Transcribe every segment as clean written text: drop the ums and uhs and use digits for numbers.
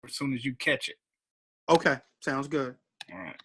as soon as you catch it. Okay, sounds good. All right.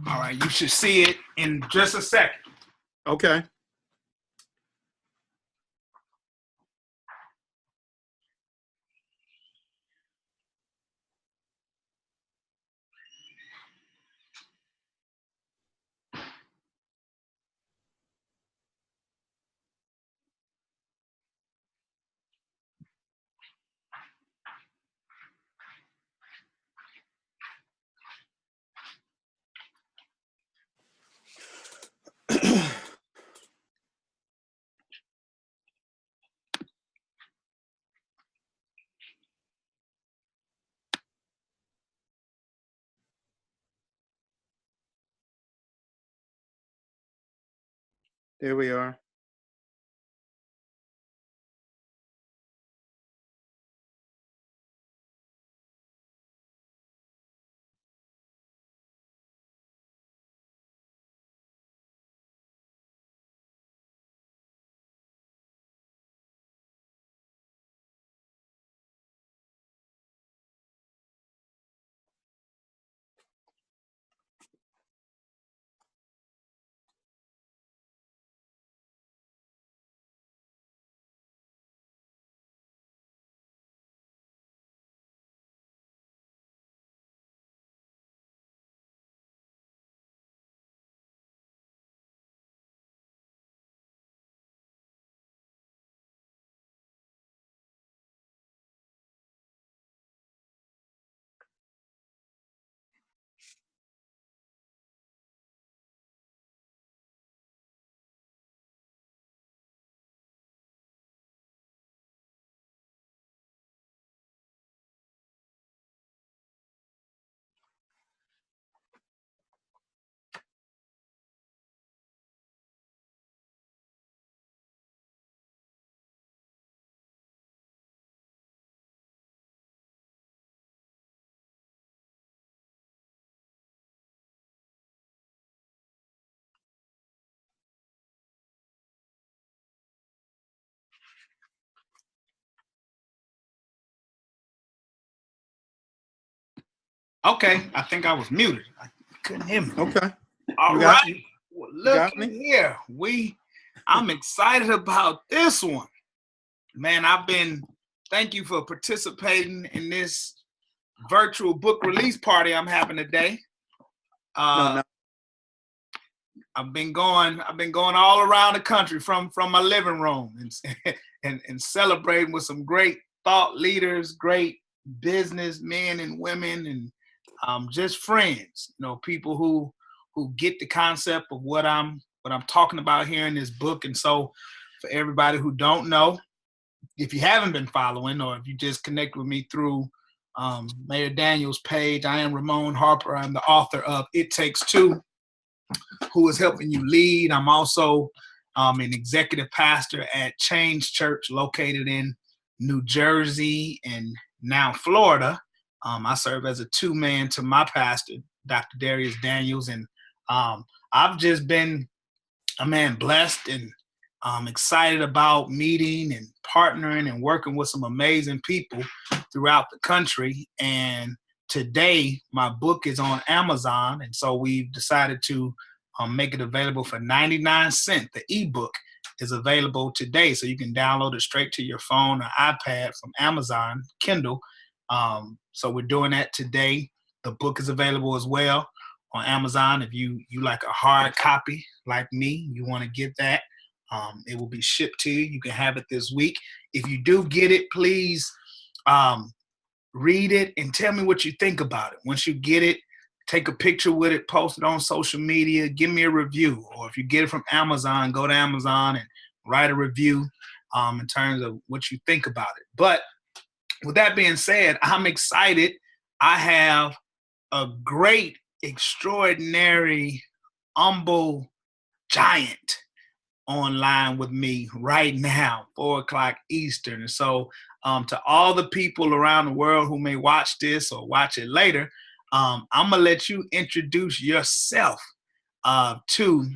All right, you should see it in just a second. Okay. There we are. Okay, I think I was muted. I couldn't hear me. Okay. All You got- right. Well, look here. I'm excited about this one. Man, thank you for participating in this virtual book release party I'm having today. No. I've been going all around the country from my living room and celebrating with some great thought leaders, great businessmen and women, and just friends, people who get the concept of what I'm talking about here in this book. And so for everybody who don't know, if you haven't been following, or if you just connect with me through Mayor Daniels' page, I am Ramone Harper. I'm the author of It Takes Two, Who is Helping You Lead. I'm also an executive pastor at Change Church, located in New Jersey and now Florida. I serve as a two-man to my pastor, Dr. Darius Daniels, and I've just been blessed and excited about meeting and partnering and working with some amazing people throughout the country. And today, my book is on Amazon, and so we've decided to make it available for 99 cents. The ebook is available today, so you can download it straight to your phone or iPad from Amazon Kindle. So we're doing that today. The book is available as well on Amazon. If you like a hard copy like me, you want to get that, it will be shipped to you. You can have it this week. If you do get it, please read it and tell me what you think about it. Once you get it, take a picture with it, post it on social media, give me a review. Or if you get it from Amazon, go to Amazon and write a review in terms of what you think about it. But with that being said, I'm excited. I have a great, extraordinary, humble giant online with me right now, 4:00 Eastern. And so to all the people around the world who may watch this or watch it later, I'm going to let you introduce yourself to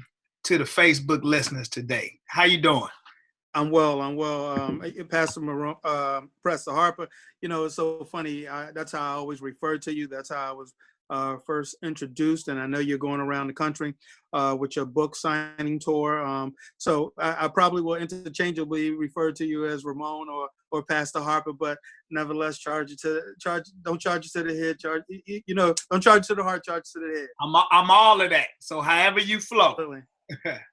the Facebook listeners today. How you doing? I'm well. Pastor Harper, it's so funny. That's how I always refer to you. That's how I was first introduced. And I know you're going around the country with your book signing tour. So I probably will interchangeably refer to you as Ramone or Pastor Harper, but nevertheless, don't charge you to the head, don't charge you to the heart, charge you to the head. I'm all of that. So however you flow. Really.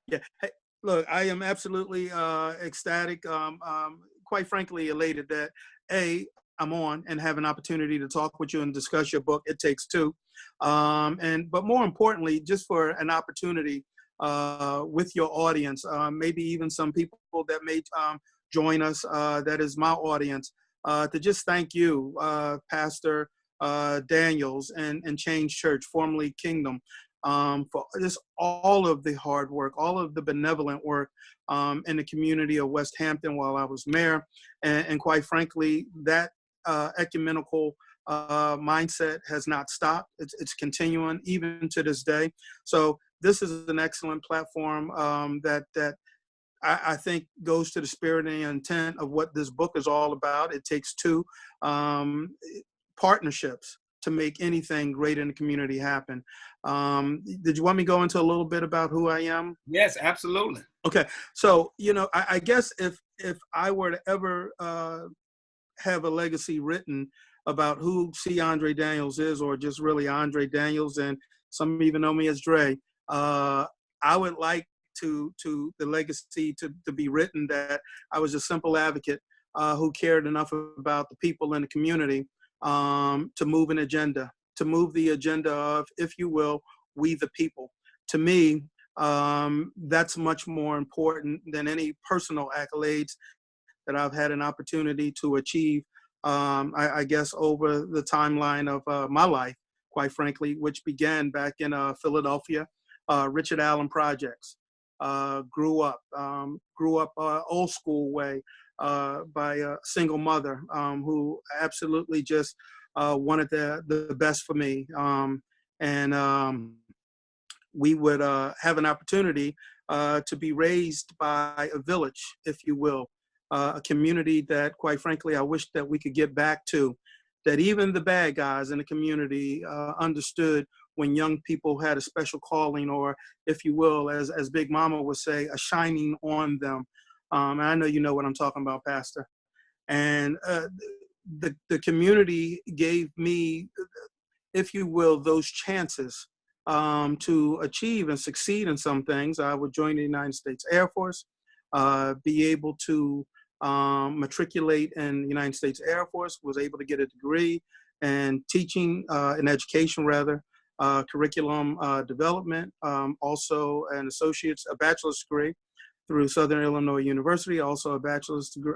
Yeah. Hey, look, I am absolutely ecstatic, quite frankly elated that I'm on and have an opportunity to talk with you and discuss your book, It Takes Two. But more importantly, just for an opportunity with your audience, maybe even some people that may join us, that is my audience, to just thank you, Pastor Daniels and Change Church, formerly Kingdom, for just all of the hard work, all of the benevolent work in the community of Westampton while I was mayor. And quite frankly, that ecumenical mindset has not stopped. It's continuing even to this day. So this is an excellent platform that I think goes to the spirit and the intent of what this book is all about. It takes two partnerships to make anything great in the community happen. Did you want me to go into a little bit about who I am? Yes, absolutely. Okay. So, I guess if I were to ever have a legacy written about who C. Andre Daniels is, or just really Andre Daniels, and some even know me as Dre, I would like to the legacy to be written that I was a simple advocate who cared enough about the people in the community to move an agenda, to move the agenda of, if you will, we the people. To me, that's much more important than any personal accolades that I've had an opportunity to achieve, I guess, over the timeline of my life, quite frankly, which began back in Philadelphia, Richard Allen Projects. Grew up old school way by a single mother who absolutely just wanted the best for me. We would have an opportunity to be raised by a village, if you will, a community that, quite frankly, I wish that we could get back to, that even the bad guys in the community understood when young people had a special calling, or, if you will, as Big Mama would say, a shining on them. And I know you know what I'm talking about, Pastor. And the community gave me, if you will, those chances to achieve and succeed in some things. I would join the United States Air Force, be able to matriculate in the United States Air Force, was able to get a degree in teaching, in education rather, curriculum development, also a bachelor's degree through Southern Illinois University, also a bachelor's degree,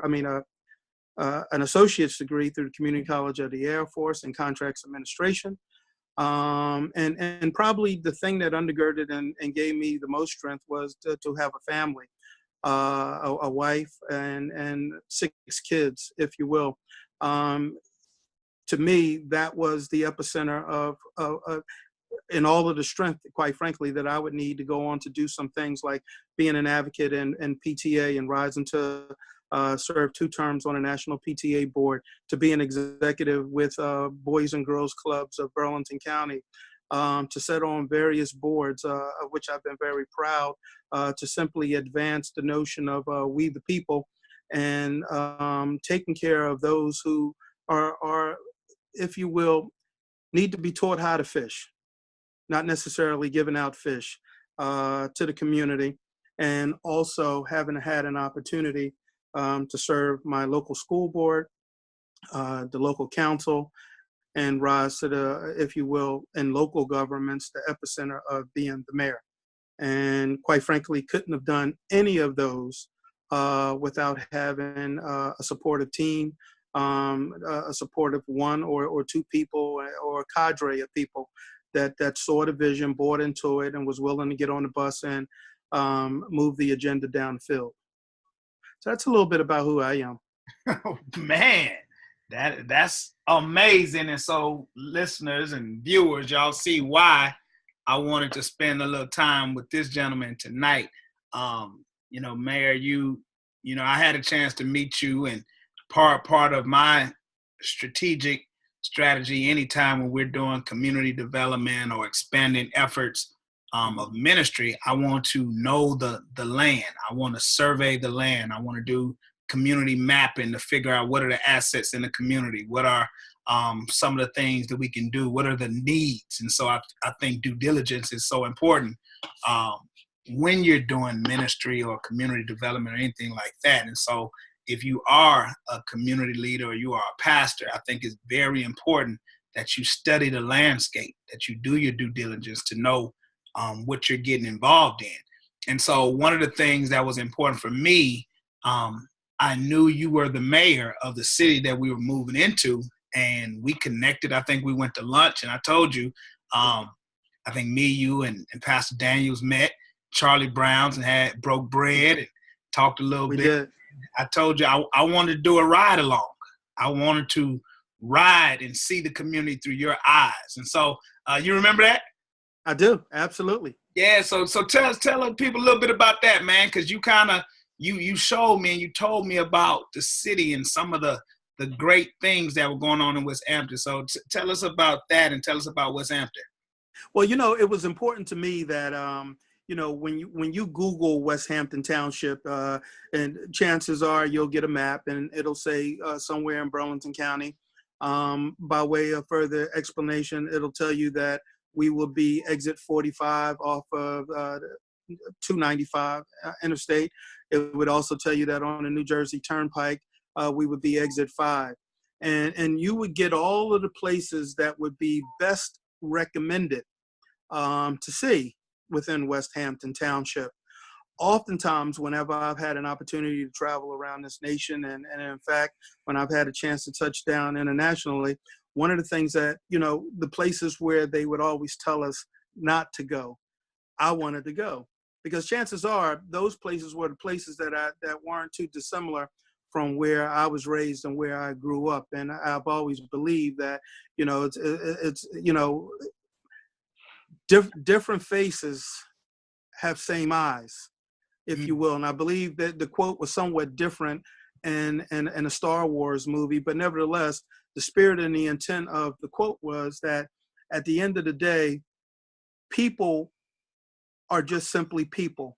an associate's degree through the Community College of the Air Force in contracts administration. And probably the thing that undergirded and gave me the most strength was to have a family, a wife and 6 kids, if you will. To me, that was the epicenter of and all of the strength, quite frankly, that I would need to go on to do some things like being an advocate and PTA and rising to serve 2 terms on a national PTA board, to be an executive with Boys and Girls Clubs of Burlington County, to sit on various boards, of which I've been very proud, to simply advance the notion of we the people and taking care of those who are, if you will, need to be taught how to fish, not necessarily giving out fish to the community, and also having had an opportunity to serve my local school board, the local council, and rise to the, if you will, in local governments, the epicenter of being the mayor. And quite frankly, couldn't have done any of those without having a supportive team, a supportive 1 or 2 people or a cadre of people that saw the vision, bought into it, and was willing to get on the bus and move the agenda down the field. So that's a little bit about who I am. Oh, man, that's amazing. And so listeners and viewers, y'all see why I wanted to spend a little time with this gentleman tonight. Mayor, I had a chance to meet you, and part of my strategy anytime when we're doing community development or expanding efforts of ministry, I want to know the land. I want to survey the land. I want to do community mapping to figure out what are the assets in the community, what are some of the things that we can do, what are the needs. And so I think due diligence is so important when you're doing ministry or community development or anything like that. And so if you are a community leader or you are a pastor, I think it's very important that you study the landscape, that you do your due diligence to know what you're getting involved in. And so one of the things that was important for me, I knew you were the mayor of the city that we were moving into, and we connected. I think we went to lunch, and I told you, I think me, you, and Pastor Daniels met, Charlie Brown's, and broke bread and talked a little bit. Did. I told you I wanted to do a ride along. I wanted to ride and see the community through your eyes. And so you remember that? I do, absolutely. Yeah, so tell people a little bit about that, man, because you kind of you showed me and you told me about the city and some of the great things that were going on in Westampton. So tell us about that and tell us about Westampton. Well, it was important to me that when you Google Westampton Township, and chances are you'll get a map and it'll say somewhere in Burlington County. By way of further explanation, it'll tell you that we will be exit 45 off of 295 interstate. It would also tell you that on the New Jersey Turnpike, we would be exit 5. And you would get all of the places that would be best recommended to see within Westampton Township. Oftentimes, whenever I've had an opportunity to travel around this nation, and in fact, when I've had a chance to touch down internationally, one of the things that, the places where they would always tell us not to go, I wanted to go. Because chances are those places were the places that weren't too dissimilar from where I was raised and where I grew up. And I've always believed that, it's different faces have same eyes, if you will. And I believe that the quote was somewhat different in a Star Wars movie, but nevertheless, the spirit and the intent of the quote was that at the end of the day, people are just simply people,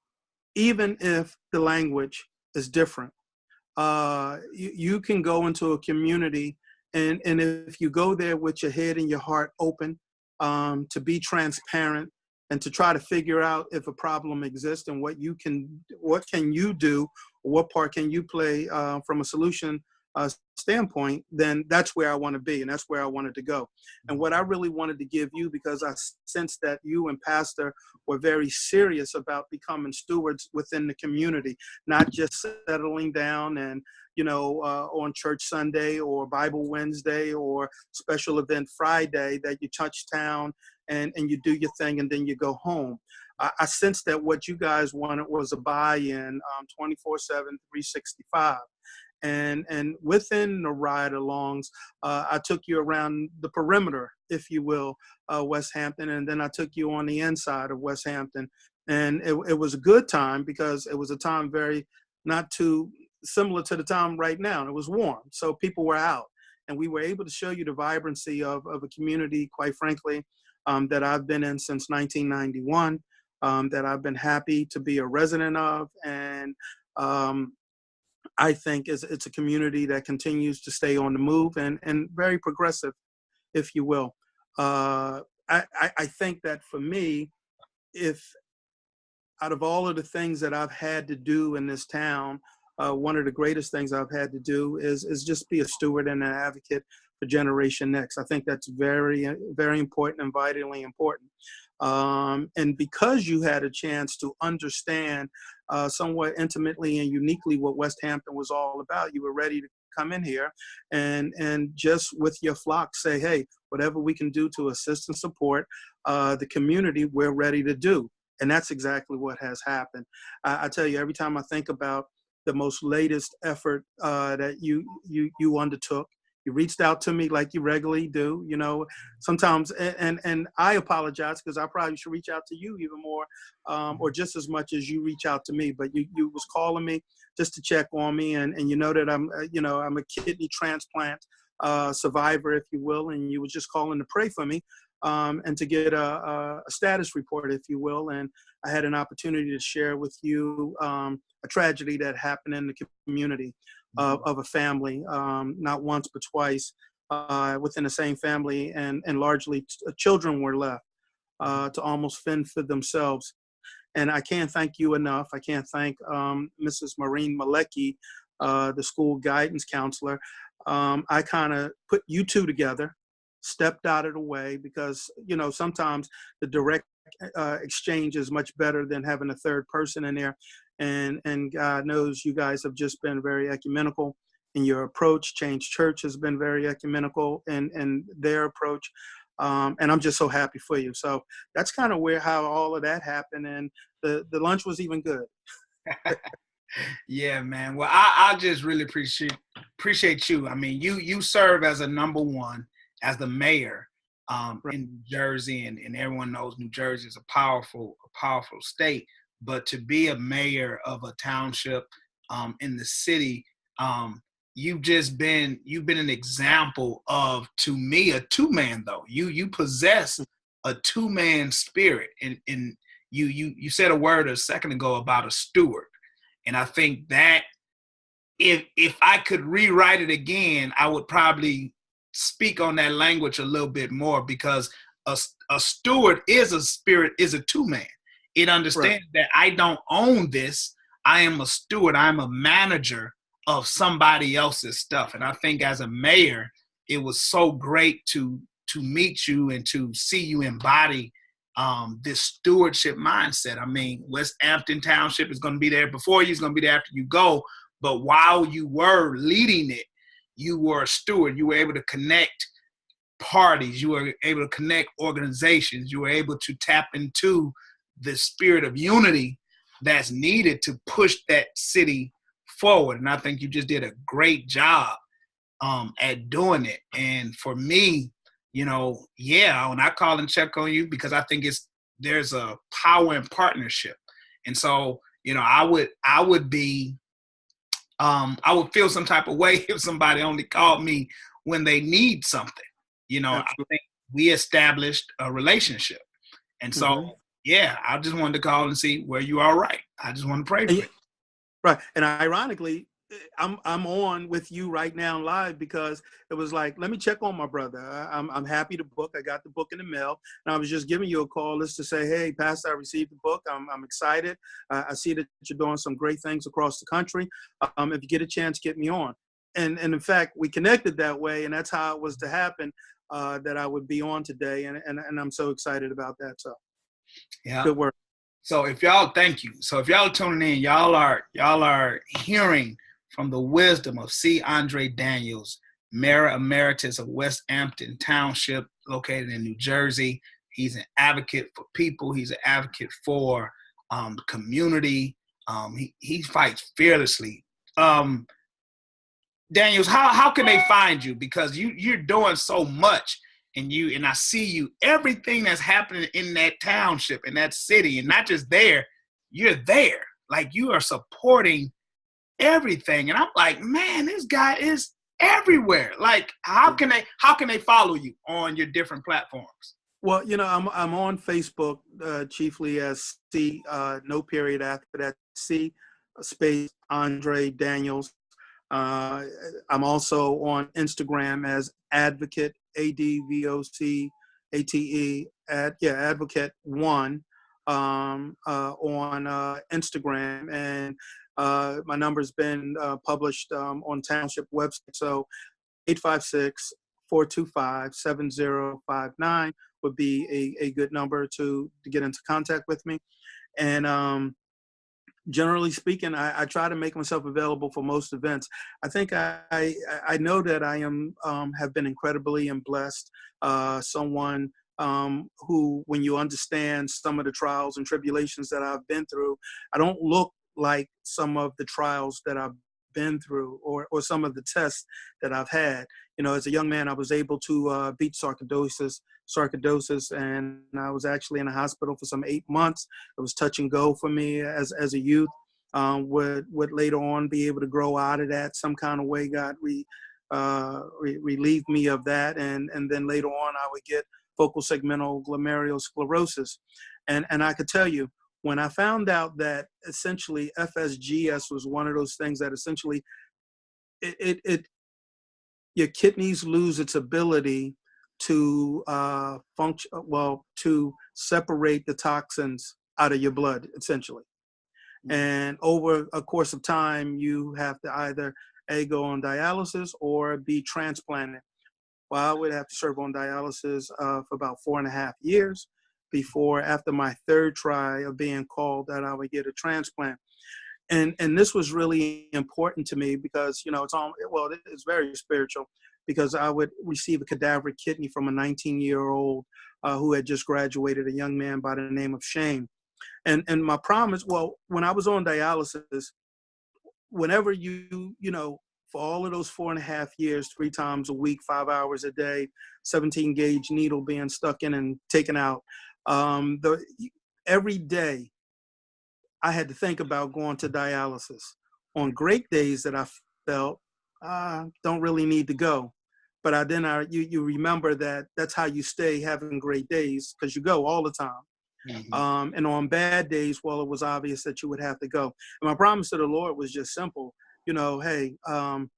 even if the language is different. You can go into a community, and if you go there with your head and your heart open, to be transparent and to try to figure out if a problem exists and what can you do, or what part can you play from a solution standpoint, then that's where I want to be, and that's where I wanted to go. And what I really wanted to give you, because I sensed that you and Pastor were very serious about becoming stewards within the community, not just settling down and on church Sunday or Bible Wednesday or special event Friday, that you touch town and you do your thing and then you go home. I sensed that what you guys wanted was a buy-in 24/7, 365. And within the ride-alongs, I took you around the perimeter, if you will, Westampton, and then I took you on the inside of Westampton. And it was a good time, because it was a time very not too similar to the time right now. It was warm, so people were out. And we were able to show you the vibrancy of a community, quite frankly, that I've been in since 1991, that I've been happy to be a resident of. And I think it's a community that continues to stay on the move and very progressive, if you will. I think that for me, if out of all of the things that I've had to do in this town, one of the greatest things I've had to do is just be a steward and an advocate for Generation Next. I think that's very, very important and vitally important. And because you had a chance to understand somewhat intimately and uniquely what Westampton was all about, you were ready to come in here and just with your flock say, hey, whatever we can do to assist and support the community, we're ready to do. And that's exactly what has happened. I tell you, every time I think about the most latest effort that you undertook, you reached out to me like you regularly do, sometimes, and I apologize, because I probably should reach out to you even more, or just as much as you reach out to me. But you was calling me just to check on me, and you know that I'm a kidney transplant survivor, if you will, and you was just calling to pray for me, and to get a status report, if you will. And I had an opportunity to share with you a tragedy that happened in the community of a family, not once but twice, within the same family, and largely children were left to almost fend for themselves. And I can't thank you enough. I can't thank Mrs. Maureen Malecki, the school guidance counselor. I kind of put you two together, stepped out of the way, because sometimes the direct exchange is much better than having a third person in there. And God knows you guys have just been very ecumenical in your approach. Change Church has been very ecumenical in their approach. And I'm just so happy for you. So that's kind of how all of that happened. And the lunch was even good. Yeah, man. Well, I just really appreciate you. I mean, you serve as a number one, as the mayor Right. in New Jersey, and everyone knows New Jersey is a powerful state. But to be a mayor of a township in the city, you've been an example of, to me, a two-man though. You possess a two-man spirit, and you said a word a second ago about a steward, and I think that if I could rewrite it again, I would probably speak on that language a little bit more, because a steward is a two-man. It understands Right. that I don't own this. I am a steward. I'm a manager of somebody else's stuff. And I think as a mayor, it was so great to meet you and to see you embody this stewardship mindset. I mean, Westampton Township is going to be there before you. It's going to be there after you go. But while you were leading it, you were a steward. You were able to connect parties. You were able to connect organizations. You were able to tap into the spirit of unity that's needed to push that city forward. And I think you just did a great job at doing it. And for me, when I call and check on you, because I think there's a power in partnership. And so, I would feel some type of way if somebody only called me when they need something. I think we established a relationship. And so, Mm-hmm. yeah, I just wanted to call and see where you are. Right. I just want to pray for you. Right. And ironically, I'm on with you right now live, because it was like, let me check on my brother. I'm happy to book. I got the book in the mail, and I was just giving you a call just to say, hey, Pastor, I received the book. I'm excited. I see that you're doing some great things across the country. If you get a chance, get me on. and in fact, we connected that way, and that's how it was to happen, that I would be on today, and I'm so excited about that. So, Yeah. good work. So if y'all, thank you. So if y'all are tuning in, y'all are hearing from the wisdom of C. Andre Daniels, Mayor Emeritus of Westampton Township, located in New Jersey. He's an advocate for people. He's an advocate for the community. He fights fearlessly. Daniels, how can they find you? Because you're doing so much, and I see you, everything that's happening in that township, in that city, and not just there, you're there. Like, you are supporting everything. And I'm like, man, this guy is everywhere. Like, how can they follow you on your different platforms? Well, I'm on Facebook, chiefly as C, no period after that, C space Andre Daniels. I'm also on Instagram as Advocate, ADVOCATE, Advocate One, on Instagram, and my number's been published on Township website. So 856-425-7059 would be a good number to get into contact with me. And generally speaking, I try to make myself available for most events. I think I know that I am have been incredibly blessed. Someone who, when you understand some of the trials and tribulations that I've been through, I don't look like some of the trials that I've been through, or some of the tests that I've had. As a young man, I was able to beat sarcoidosis, and I was actually in a hospital for some 8 months. It was touch and go for me as a youth. Would later on be able to grow out of that some kind of way. God relieved me of that, and then later on I would get focal segmental glomerulosclerosis, and I could tell you, when I found out that essentially FSGS was one of those things that essentially your kidneys lose its ability to function, to separate the toxins out of your blood, essentially. And over a course of time, you have to either go on dialysis or be transplanted. Well, I would have to serve on dialysis for about 4.5 years before, after my third try of being called, that I would get a transplant. And this was really important to me because, it's very spiritual, because I would receive a cadaver kidney from a 19-year-old who had just graduated, a young man by the name of Shane. And my promise, when I was on dialysis, whenever for all of those 4.5 years, 3 times a week, 5 hours a day, 17 gauge needle being stuck in and taken out, every day I had to think about going to dialysis. On great days that I felt, don't really need to go. But you remember that that's how you stay having great days, because you go all the time. Mm-hmm. And on bad days, it was obvious that you would have to go. And my promise to the Lord was just simple. Hey, of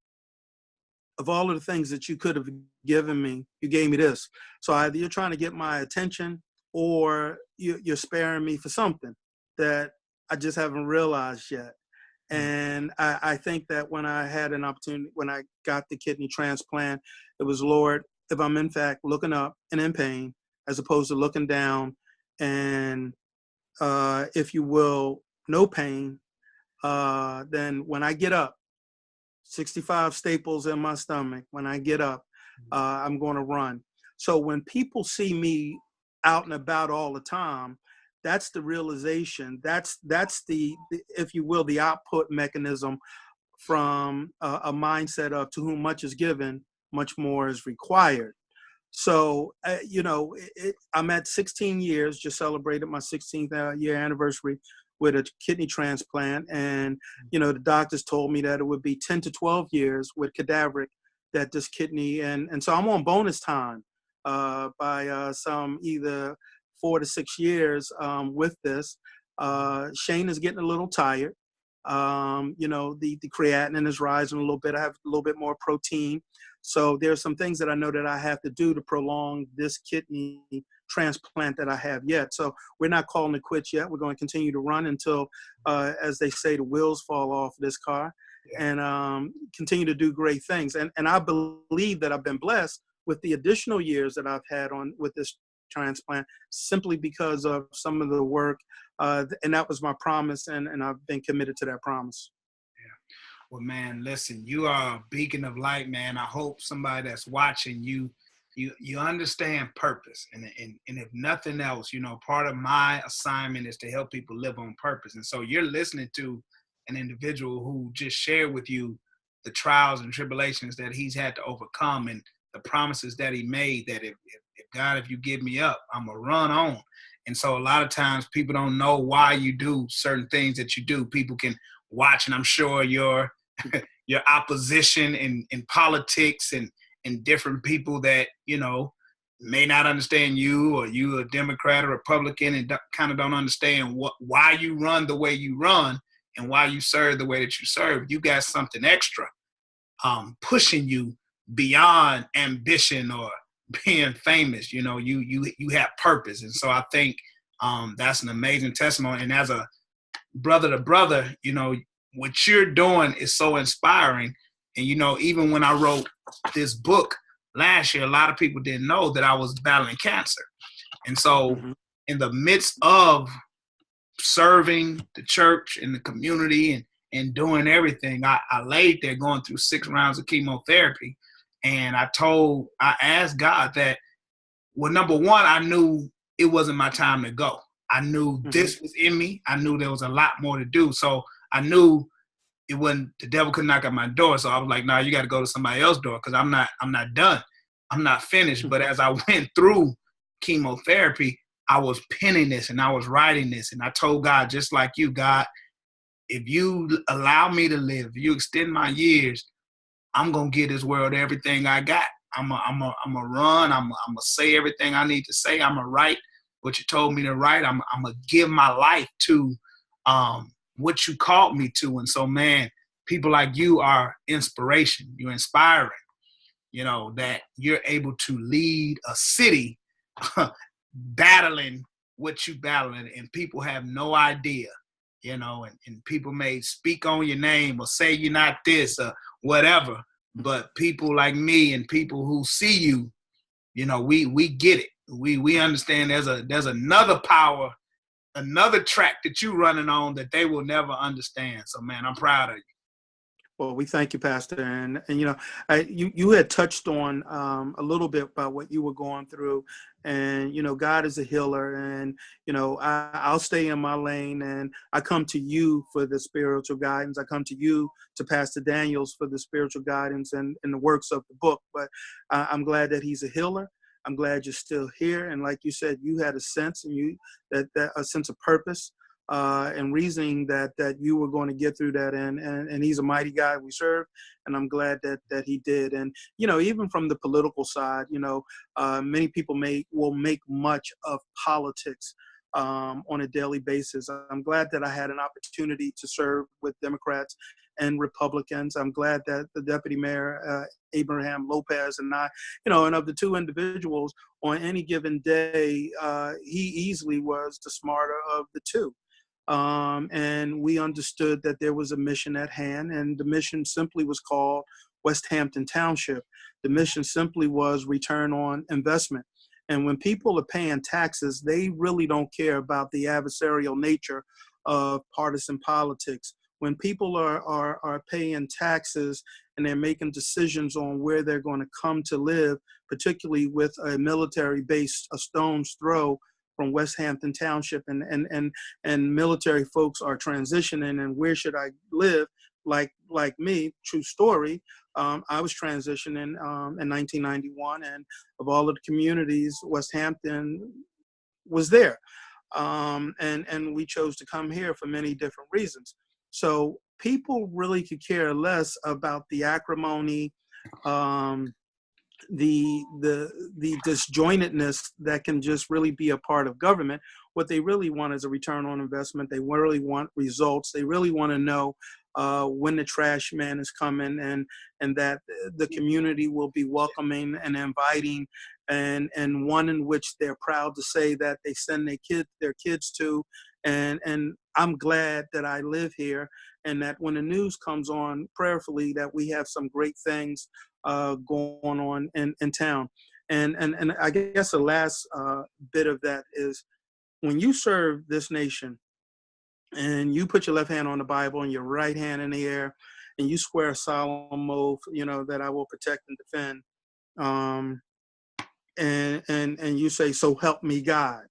all of the things that you could have given me, you gave me this. So either you're trying to get my attention, or you're sparing me for something that I just haven't realized yet. And I think that when I had an opportunity, when I got the kidney transplant, it was, Lord, if I'm in fact looking up and in pain, as opposed to looking down and, if you will, no pain, then when I get up, 65 staples in my stomach, when I get up, I'm going to run. So when people see me out and about all the time, that's the realization. That's the, if you will, the output mechanism from a mindset of, to whom much is given, much more is required. So, I'm at 16 years, just celebrated my 16th year anniversary with a kidney transplant. And, the doctors told me that it would be 10 to 12 years with cadaveric, that this kidney, and so I'm on bonus time by some either 4 to 6 years with this. Shane is getting a little tired. The creatinine is rising a little bit. I have a little bit more protein. So there's some things that I know that I have to do to prolong this kidney transplant that I have yet. So we're not calling it quits yet. We're going to continue to run until, as they say, the wheels fall off this car. and continue to do great things. And I believe that I've been blessed with the additional years that I've had on with this transplant, simply because of some of the work, and that was my promise, and I've been committed to that promise. Well, man, listen, you are a beacon of light, man. I hope somebody that's watching you understand purpose. And if nothing else, part of my assignment is to help people live on purpose. And so you're listening to an individual who just shared with you the trials and tribulations that he's had to overcome, and the promises that he made, that if God, if you give me up, I'm going to run on. And so a lot of times people don't know why you do certain things that you do. People can watch, and I'm sure your opposition in politics and different people that, may not understand you, or you a Democrat or Republican and kind of don't understand why you run the way you run and why you serve the way that you serve. You got something extra pushing you beyond ambition or being famous. You have purpose. And so I think that's an amazing testimony. And as a brother to brother, what you're doing is so inspiring. And, even when I wrote this book last year, a lot of people didn't know that I was battling cancer. And so in the midst of serving the church and the community and doing everything, I laid there going through 6 rounds of chemotherapy. And I asked God that, well, number one, I knew it wasn't my time to go. I knew this was in me. I knew there was a lot more to do. So I knew it wasn't, the devil could knock at my door. So I was like, no, you got to go to somebody else's door, because I'm not done. I'm not finished. But as I went through chemotherapy, I was penning this and I was writing this. And I told God, just like you, God, if you allow me to live, if you extend my years, I'm going to give this world everything I got. I'm going to run. I'm going to say everything I need to say. I'm going to write what you told me to write. I'm going to give my life to what you called me to. And so, man, people like you are inspiration. You're inspiring, that you're able to lead a city battling what you battling, and people have no idea, and people may speak on your name or say you're not this or whatever, but people like me and people who see you, we get it. We understand there's another power, another track that you running on that they will never understand. So, man, I'm proud of you. Well, we thank you, Pastor. And you had touched on a little bit about what you were going through. And, God is a healer. And, I'll stay in my lane. And I come to you for the spiritual guidance. I come to you, to Pastor Daniels, for the spiritual guidance and the works of the book. But I'm glad that he's a healer. I'm glad you're still here. And like you said, you had a sense, and a sense of purpose. And reasoning that you were going to get through that, and he's a mighty God we serve, and I'm glad that he did. And even from the political side, many people will make much of politics on a daily basis. I'm glad that I had an opportunity to serve with Democrats and Republicans. I'm glad that the Deputy Mayor Abraham Lopez and I, and of the two individuals on any given day, he easily was the smarter of the two. And we understood that there was a mission at hand, and the mission simply was called Westampton Township. The mission simply was return on investment. And when people are paying taxes, they really don't care about the adversarial nature of partisan politics. When people are paying taxes and they're making decisions on where they're going to come to live, particularly with a military base a stone's throw from Westampton Township, and military folks are transitioning, and where should I live? Like me, true story. I was transitioning in 1991, and of all of the communities, Westampton was there, and we chose to come here for many different reasons. So people really could care less about the acrimony, the disjointedness that can just really be a part of government. What they really want is a return on investment. They really want results. They really want to know when the trash man is coming, and that the community will be welcoming and inviting, and one in which they're proud to say that they send their kids to. And I'm glad that I live here, and that when the news comes on, prayerfully, that we have some great things going on in town. And I guess the last bit of that is when you serve this nation and you put your left hand on the Bible and your right hand in the air, and you swear a solemn oath, that I will protect and defend, um, and you say, "So help me God."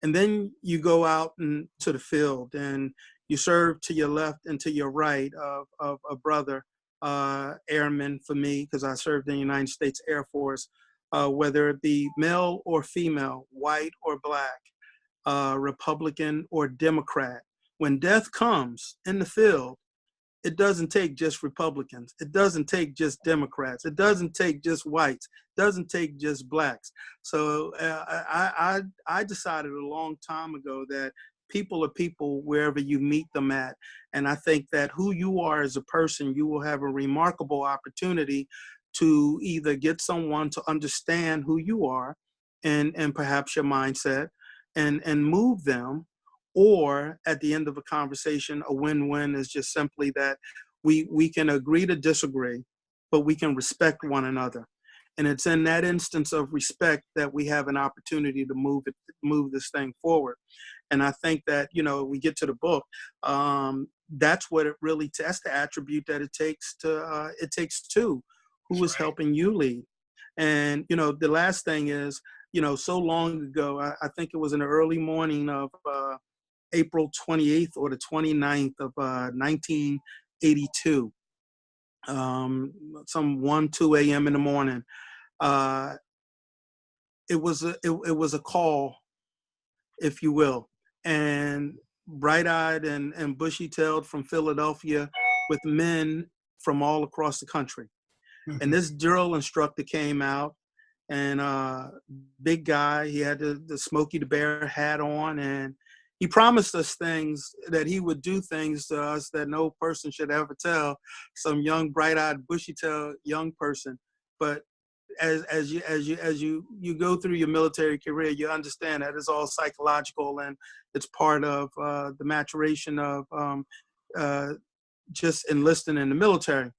And then you go out to the field and you serve to your left and to your right of a brother, airman for me, because I served in the United States Air Force, whether it be male or female, white or black, Republican or Democrat. When death comes in the field, it doesn't take just Republicans. It doesn't take just Democrats. It doesn't take just whites. It doesn't take just blacks. So I decided a long time ago that people are people wherever you meet them at. And I think that who you are as a person, you will have a remarkable opportunity to either get someone to understand who you are and perhaps your mindset and move them, or at the end of a conversation, a win-win is just simply that we can agree to disagree, but we can respect one another. And it's in that instance of respect that we have an opportunity to move this thing forward. And I think that, we get to the book, that's what it really, that's the attribute that it takes two, who is helping you lead. And, the last thing is, so long ago, I think it was in the early morning of April 28th or the 29th of 1982, some 2 a.m. in the morning. It was a call, if you will, and bright-eyed and bushy-tailed from Philadelphia with men from all across the country. And this drill instructor came out, and big guy, he had the Smokey the Bear hat on, and he promised us things, that he would do things to us that no person should ever tell some young, bright-eyed, bushy-tailed young person. But as you go through your military career, you understand that it's all psychological, and it's part of the maturation of just enlisting in the military.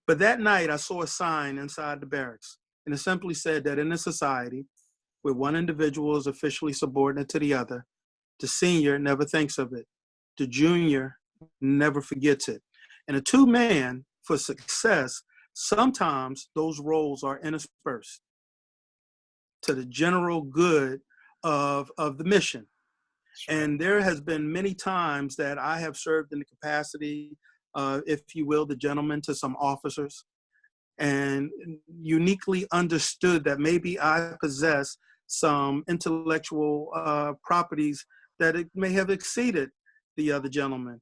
But that night, I saw a sign inside the barracks, and it simply said that in a society where one individual is officially subordinate to the other, the senior never thinks of it. The junior never forgets it. And a two-man, for success, sometimes those roles are interspersed to the general good of the mission. Right. And there has been many times that I have served in the capacity, if you will, the gentleman to some officers, and uniquely understood that maybe I possess some intellectual properties that it may have exceeded the other gentleman.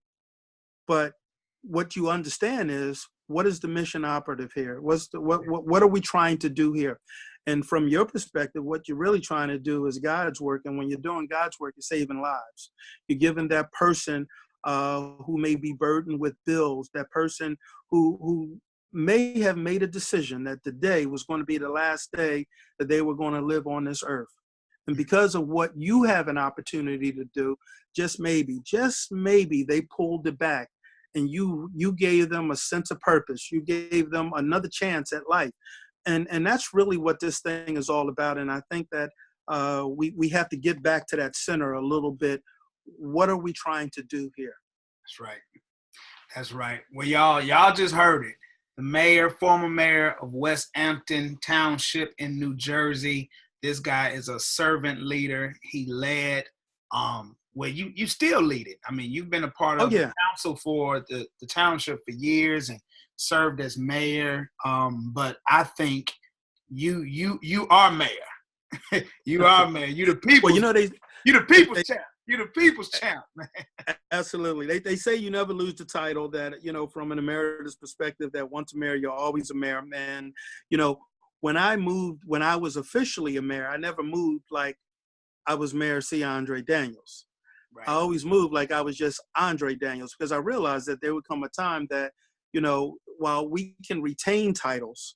But what you understand is, what is the mission operative here? What are we trying to do here? And from your perspective, what you're really trying to do is God's work. And when you're doing God's work, you're saving lives. You're giving that person who may be burdened with bills, that person who may have made a decision that today was going to be the last day that they were going to live on this earth. And because of what you have an opportunity to do, just maybe they pulled it back, and you gave them a sense of purpose. You gave them another chance at life. And that's really what this thing is all about. And I think that we have to get back to that center a little bit. What are we trying to do here? That's right. That's right. Well, y'all just heard it. The former mayor of Westampton Township in New Jersey. This guy is a servant leader. He led, well, you still lead it. I mean, you've been a part of the council for the township for years and served as mayor. But I think you are mayor. You are mayor. You the people. Well, you the people's champ. You the people's champ, man. Absolutely. They say you never lose the title, that, from an emeritus perspective, that once a mayor, you're always a mayor. And, when I was officially a mayor, I never moved like I was Mayor C. Andre Daniels. Right. I always moved like I was just Andre Daniels, because I realized that there would come a time that, while we can retain titles,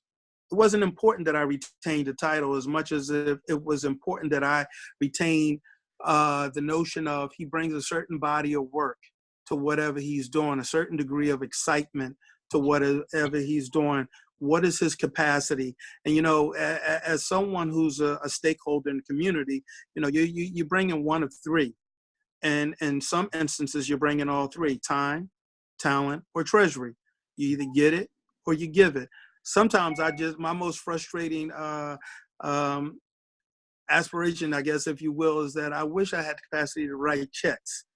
it wasn't important that I retained a title as much as it was important that I retain the notion of he brings a certain body of work to whatever he's doing, a certain degree of excitement to whatever he's doing. What is his capacity? And, you know, as someone who's a stakeholder in the community, you know, you bring in one of three. And in some instances, you're bringing all three: time, talent, or treasury. You either get it or you give it. Sometimes my most frustrating aspiration, I guess, if you will, is that I wish I had the capacity to write checks,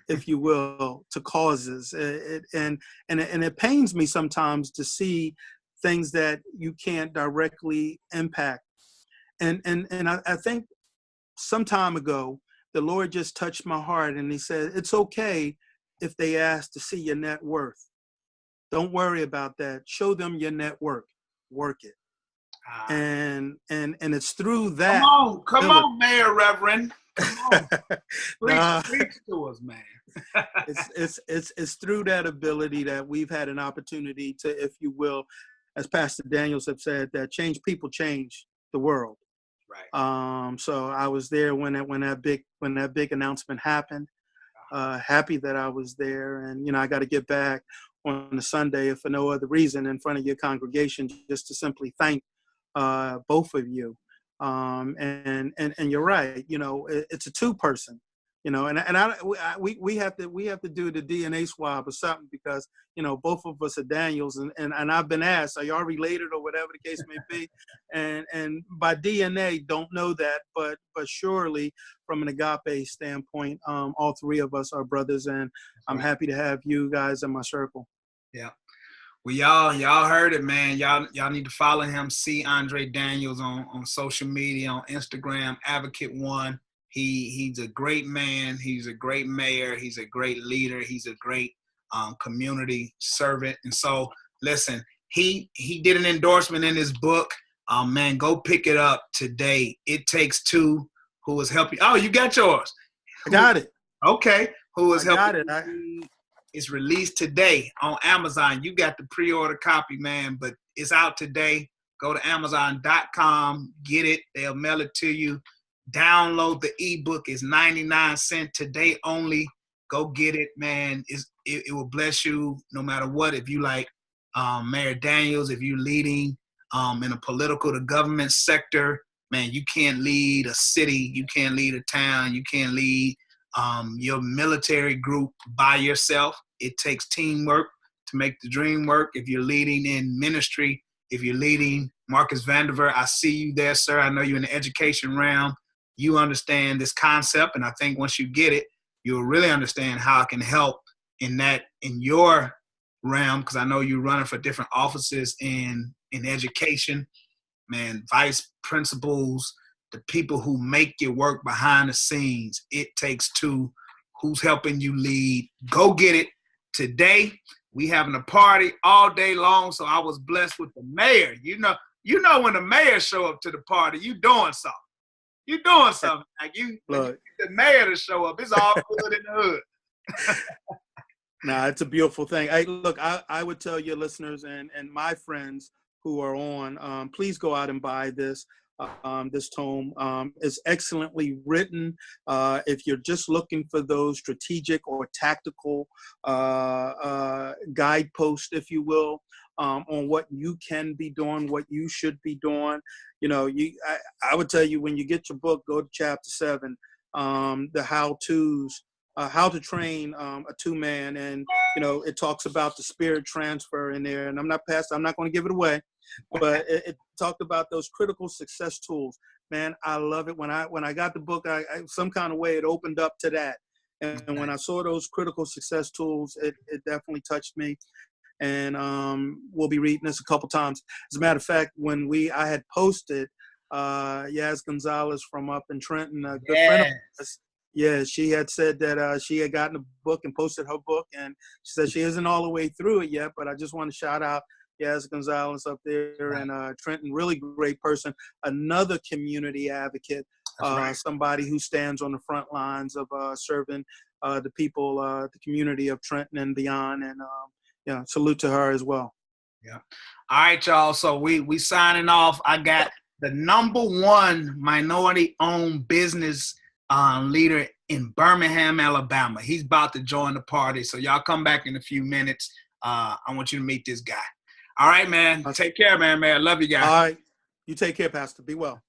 if you will, to causes. And it pains me sometimes to see things that you can't directly impact. And I think some time ago, the Lord just touched my heart and he said, it's okay if they ask to see your net worth. Don't worry about that. Show them your net worth. Work it. And it's through that. Come on, Mayor Reverend. Come on. Preach to us, man. it's through that ability that we've had an opportunity to, if you will, as Pastor Daniels have said, that change people change the world. Right. So I was there when that big announcement happened. Happy that I was there, and you know, I got to get back on a Sunday, if for no other reason, in front of your congregation, just to simply thank both of you. And you're right. You know, it's a two-person. You know, we have to do the DNA swab or something, because you know, both of us are Daniels, and I've been asked, are y'all related or whatever the case may be, and by DNA don't know that, but surely from an agape standpoint, all three of us are brothers, and I'm happy to have you guys in my circle. Yeah. Well, y'all heard it, man. Y'all need to follow him. See Andre Daniels on social media, on Instagram, Advocate One. He's a great man. He's a great mayor. He's a great leader. He's a great community servant. And so, listen, he did an endorsement in his book. Man, go pick it up today. It Takes Two. Who is helping? Oh, you got yours. I got it. Okay. Who is helping? Got it. It's released today on Amazon. You got the pre-order copy, man, but it's out today. Go to Amazon.com, get it. They'll mail it to you. Download the ebook. It's 99 cents today only. Go get it, man. It will bless you no matter what. If you like Mayor Daniels, if you're leading in a political to government sector, man, you can't lead a city. You can't lead a town. You can't lead your military group by yourself. It takes teamwork to make the dream work. If you're leading in ministry, if you're leading, Marcus Vandiver, I see you there, sir. I know you're in the education realm. You understand this concept, and I think once you get it, you'll really understand how it can help in your realm, because I know you're running for different offices in education, man, vice principals, the people who make your work behind the scenes. It takes two. Who's helping you lead? Go get it today. We having a party all day long, so I was blessed with the mayor. You know when the mayor show up to the party, you doing something. You doing something. Like you the mayor to show up. It's all good in the hood. Nah, it's a beautiful thing. I would tell your listeners and my friends who are on, please go out and buy this. This tome is excellently written. If you're just looking for those strategic or tactical guideposts, if you will, on what you can be doing, what you should be doing, you know, I would tell you, when you get your book, go to chapter 7, the how-tos. How to train a two-man, and you know, it talks about the spirit transfer in there. And I'm not going to give it away, but it talked about those critical success tools. Man, I love it. When I got the book, I some kind of way it opened up to that. And when I saw those critical success tools, it definitely touched me. And we'll be reading this a couple times. As a matter of fact, when I had posted Yaz Gonzalez from up in Trenton, a good friend of ours. Yeah, she had said that she had gotten a book and posted her book, and she said she isn't all the way through it yet, but I just want to shout out Yaz Gonzalez up there, and Trenton, really great person, another community advocate, somebody who stands on the front lines of serving the people, the community of Trenton and beyond, and salute to her as well. Yeah. All right, y'all. So we signing off. I got the #1 minority-owned business leader in Birmingham, Alabama. He's about to join the party. So y'all come back in a few minutes. I want you to meet this guy. All right, man. Take care, man. I love you guys. All right. You take care, Pastor. Be well.